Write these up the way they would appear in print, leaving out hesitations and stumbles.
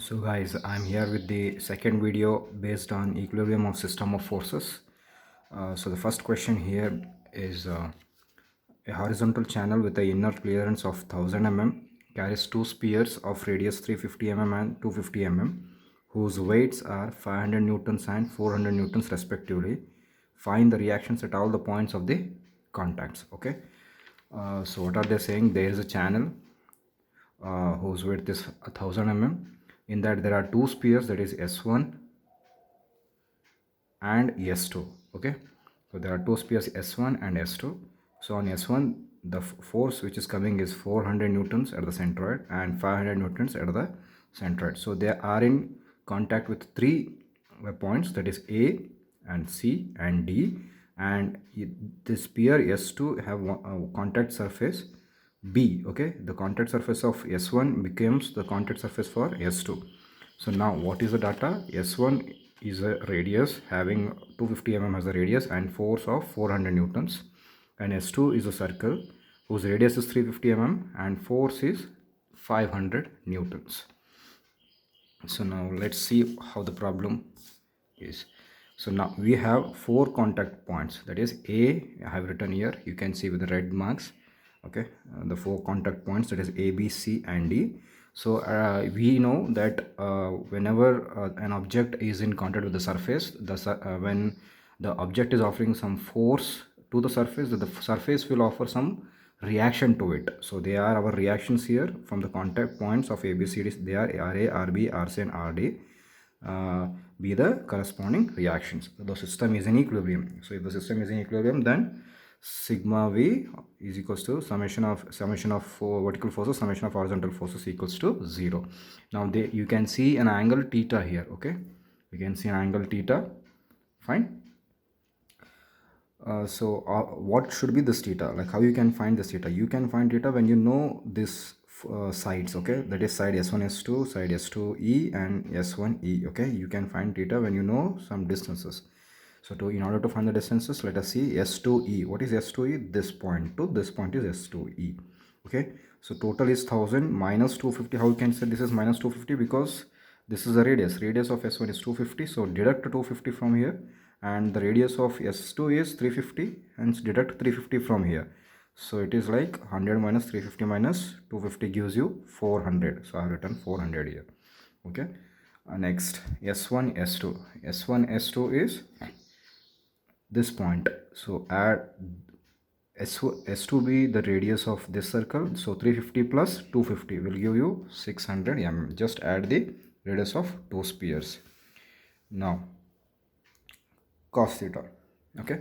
So guys, I'm here with the second video based on equilibrium of system of forces. So the first question here is a horizontal channel with a inner clearance of 1000 mm carries two spheres of radius 350 mm and 250 mm whose weights are 500 newtons and 400 newtons respectively. Find the reactions at all the points of the contacts. Okay. So what are they saying? There is a channel whose width is 1000 mm. In that there are two spheres, that is S1 and S2. Okay, so there are two spheres S1 and S2. So on S1 the force which is coming is 400 newtons at the centroid and 500 newtons at the centroid. So they are in contact with three points, that is A and C and D, and this sphere S2 have a contact surface B. Okay, the contact surface of S1 becomes the contact surface for S2. So now what is the data? S1 is a radius having 250 mm as a radius and force of 400 newtons, and S2 is a circle whose radius is 350 mm and force is 500 newtons. So now let's see how the problem is. So now we have four contact points, that is A, I have written here, you can see with the red marks. Okay, the four contact points, that is A, B, C and D. So we know that whenever an object is in contact with the surface, when the object is offering some force to the surface, the surface will offer some reaction to it. So they are our reactions here from the contact points of ABCD. They are RA, RB, RC and RD. Be the corresponding reactions. The system is in equilibrium. So if the system is in equilibrium, then sigma V is equals to summation of vertical forces summation of horizontal forces equals to 0. Now you can see an angle theta here. Okay, you can see an angle theta. Fine. What should be this theta? Like, how you can find this theta? You can find theta when you know this sides. Okay, that is side S1 S2, side S2E and S1E. Okay, you can find theta when you know some distances. So in order to find the distances, let us see S2E. What is S2E? This point to this point is S2E. Okay, so total is 1000 minus 250. How you can say this is minus 250? Because this is the radius of S1 is 250, so deduct 250 from here, and the radius of S2 is 350, hence deduct 350 from here. So it is like 100 minus 350 minus 250 gives you 400. So I have written 400 here. Okay, next S1 S2. S1 S2 is this point. So add S2 be the radius of this circle. So 350 plus 250 will give you 600 mm. Just add the radius of two spheres. Now cos theta. Okay,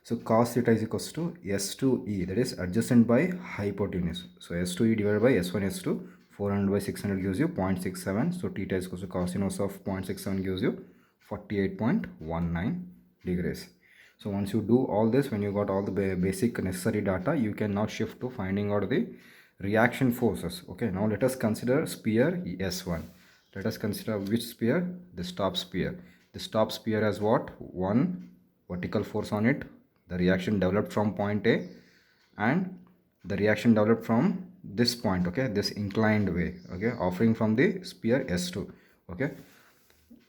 so cos theta is equals to S2E, that is adjacent by hypotenuse. So S2E divided by S1 S2, 400 by 600 gives you 0.67. So theta is equals to cos inverse of 0.67 gives you 48.19 degrees. So once you do all this, when you got all the basic necessary data, you can now shift to finding out the reaction forces. Okay, now let us consider sphere S1. Let us consider which sphere? The top sphere. The top sphere has what? One vertical force on it. The reaction developed from point A, and the reaction developed from this point. Okay, this inclined way. Okay, offering from the sphere S2. Okay,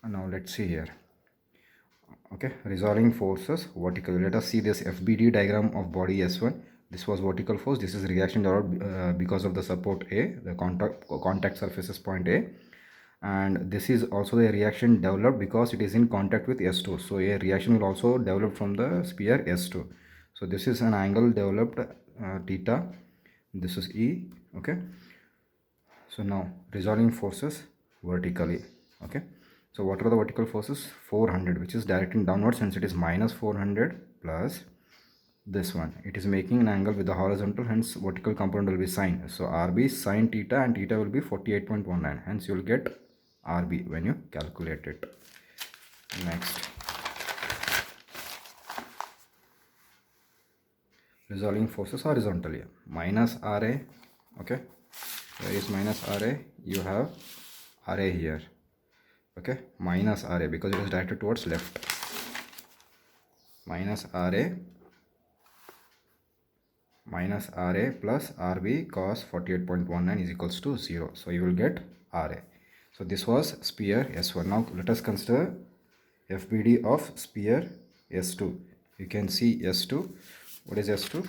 and now let's see here. Okay, resolving forces vertically. Let us see this FBD diagram of body S1. This was vertical force. This is reaction developed because of the support A, the contact surfaces point A, and this is also a reaction developed because it is in contact with S2. So a reaction will also develop from the sphere S2. So this is an angle developed theta. This is E. Okay, so now resolving forces vertically. Okay, so what are the vertical forces? 400, which is directing downwards, since it is minus 400 plus this one. It is making an angle with the horizontal, hence vertical component will be sine. So RB sine theta, and theta will be 48.19. Hence you will get RB when you calculate it. Next, resolving forces horizontally. Minus RA. Okay, where is minus RA? You have RA here. Okay, minus RA because it is directed towards left. Minus RA plus RB cos 48.19 is equals to 0. So you will get RA. So this was sphere S1. Now let us consider FBD of sphere S2. You can see S2. What is S2?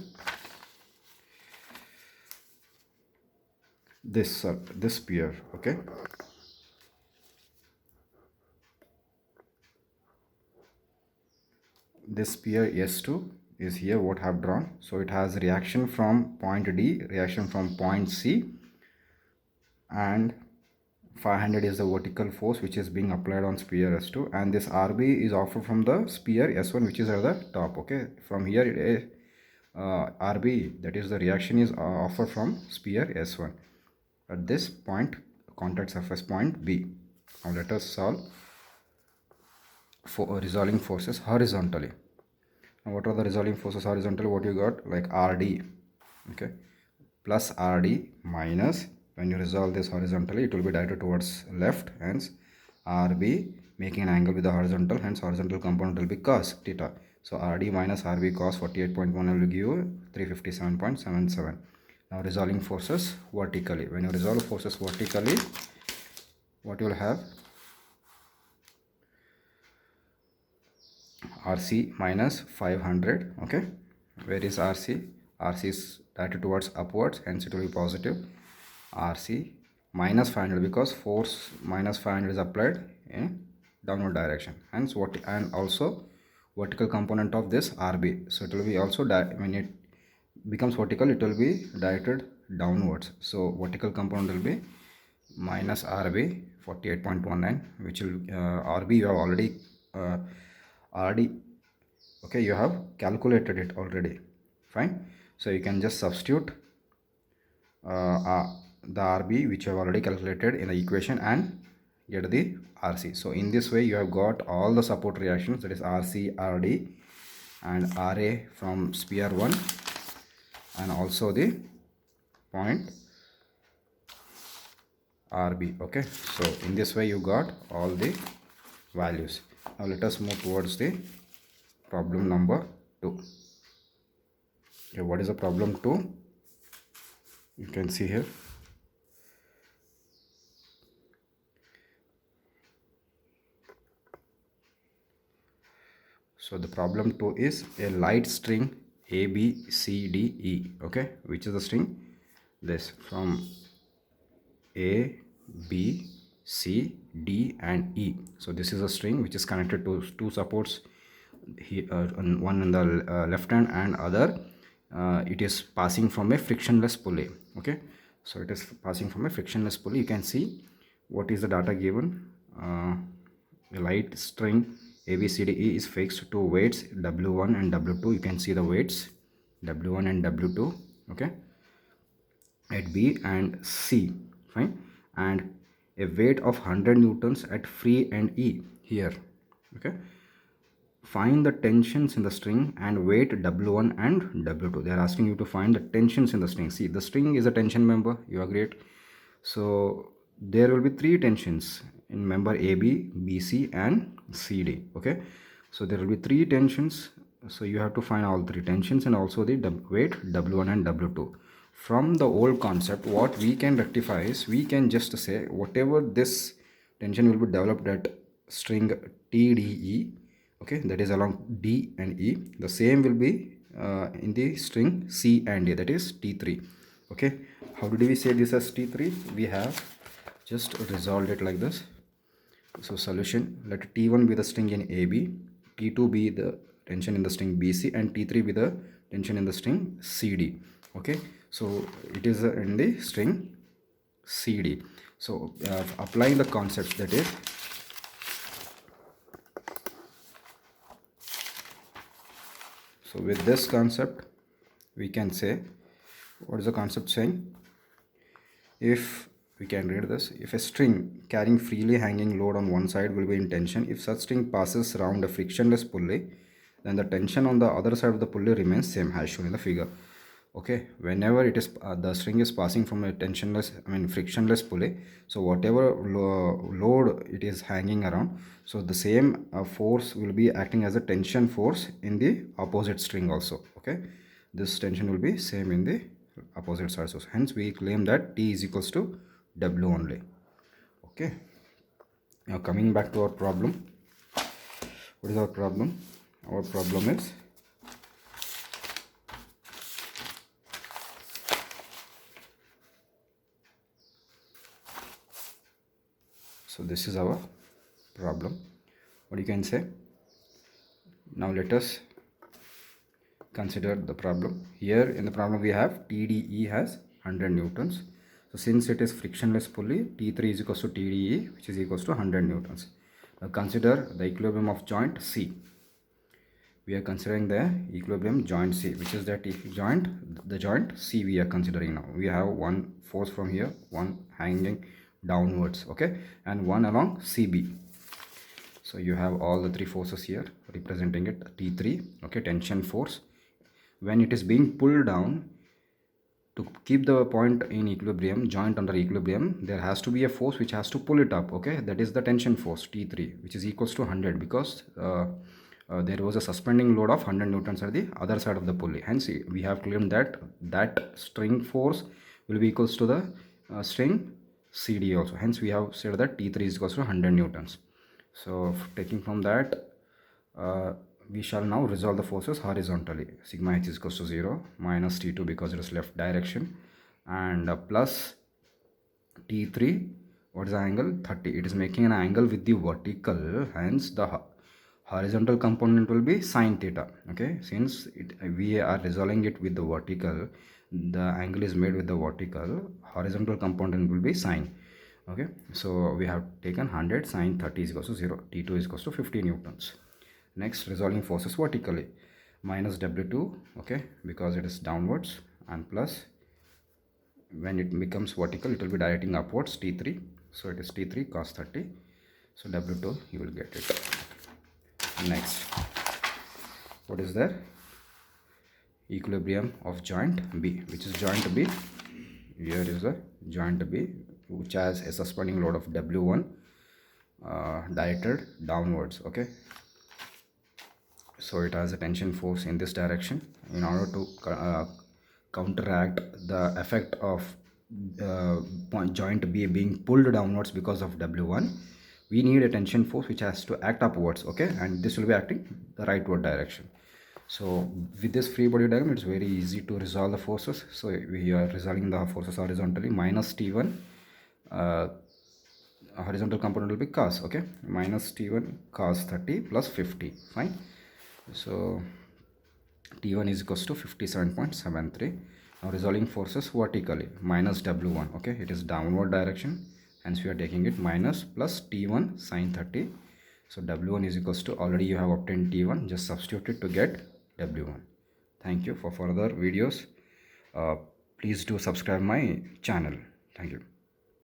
This sphere, okay. This sphere S2 is here what I have drawn. So it has reaction from point D, reaction from point C, and 500 is the vertical force which is being applied on sphere S2, and this RB is offered from the sphere S1 which is at the top, okay. From here it is RB, that is the reaction, is offered from sphere S1 at this point, contact surface point B. Now let us solve for resolving forces horizontally. Now what are the resolving forces horizontally? What you got, like RD, okay, plus RD minus, when you resolve this horizontally it will be directed towards left, hence RB making an angle with the horizontal, hence horizontal component will be cos theta. So RD minus RB cos 48.1 will give you 357.77. Now resolving forces vertically. When you resolve forces vertically, what you will have, RC minus 500, okay. Where is RC? RC is directed towards upwards, hence it will be positive. RC minus 500, because force minus 500 is applied in downward direction, hence what, and also vertical component of this RB, so it will be also when it becomes vertical it will be directed downwards, so vertical component will be minus RB 48.19, which will RB you have already RD, okay, you have calculated it already, fine. So you can just substitute the RB which you have already calculated in the equation and get the RC. So in this way you have got all the support reactions, that is RC, RD and RA from sphere 1, and also the point RB, okay. So in this way you got all the values. Now let us move towards the problem number 2. Okay, what is the problem 2? You can see here. So the problem 2 is a light string A, B, C, D, E, okay. Which is the string? This, from A, B, C, D and E. So this is a string which is connected to two supports here, one in the left hand and other it is passing from a frictionless pulley, okay. So it is passing from a frictionless pulley. You can see what is the data given. A light string ABCDE is fixed to weights W1 and W2. You can see the weights W1 and W2, okay, at B and C, fine, and a weight of 100 newtons at free end E here, okay. Find the tensions in the string and weight W1 and W2. They are asking you to find the tensions in the string. See, the string is a tension member, you agree it. So there will be 3 tensions in member AB, BC and CD, okay. So there will be 3 tensions, so you have to find all 3 tensions and also the weight W1 and W2. From the old concept, what we can rectify is, we can just say whatever this tension will be developed at string TDE, okay, that is along D and E, the same will be in the string C and A, that is T3, okay. How did we say this as T3? We have just resolved it like this. So solution, let T1 be the string in AB, T2 be the tension in the string BC and T3 be the tension in the string CD, okay. So it is in the string CD. So applying the concepts, that is, so with this concept we can say, what is the concept saying? If we can read this, if a string carrying freely hanging load on one side will be in tension, if such string passes around a frictionless pulley, then the tension on the other side of the pulley remains same, as shown in the figure, okay. Whenever it is the string is passing from a frictionless pulley, so whatever load it is hanging around, so the same force will be acting as a tension force in the opposite string also, okay. This tension will be same in the opposite side, so hence we claim that T is equals to W only, okay. Now coming back to our problem. What is our problem? Our problem is so this is our problem. What you can say? Now let us consider the problem. Here in the problem we have TDE has 100 newtons. So since it is frictionless pulley, T3 is equals to TDE, which is equals to 100 newtons. Now consider the equilibrium of joint C. We are considering the equilibrium joint C, which is that the joint C we are considering now. We have one force from here, one hanging downwards, okay, and one along CB. So you have all the three forces here representing it. T3, okay, tension force. When it is being pulled down, to keep the point in equilibrium, joint under equilibrium, there has to be a force which has to pull it up, okay, that is the tension force T3, which is equals to 100, because there was a suspending load of 100 newtons at the other side of the pulley. Hence we have claimed that string force will be equals to the string CD also. Hence we have said that T3 is equals to 100 newtons. So taking from that, we shall now resolve the forces horizontally. Sigma h is equals to 0, minus T2 because it is left direction, and plus T3. What is the angle? 30. It is making an angle with the vertical, hence the horizontal component will be sine theta. Okay, since we are resolving it with the vertical, the angle is made with the vertical, horizontal component will be sine. Okay, so we have taken 100 sine 30 is equals to 0. T2 is equals to 50 newtons. Next, resolving forces vertically, minus W2, okay, because it is downwards, and plus when it becomes vertical it will be directing upwards, T3, so it is T3 cos 30, so W2 you will get it. Next, what is there? Equilibrium of joint B, which is joint B. Here is a joint B which has a suspending load of W1 directed downwards, okay, so it has a tension force in this direction. In order to counteract the effect of joint B being pulled downwards because of W1, we need a tension force which has to act upwards, okay, and this will be acting the rightward direction. So with this free body diagram, it's very easy to resolve the forces. So we are resolving the forces horizontally. Minus T1, horizontal component will be cos, okay, minus T1 cos 30 plus 50, fine. So T1 is equals to 57.73. Now resolving forces vertically, minus W1, okay, it is downward direction, hence we are taking it minus plus T1 sine 30. So W1 is equals to, already you have obtained T1, just substitute it to get W1. Thank you. For further videos, please do subscribe my channel. Thank you.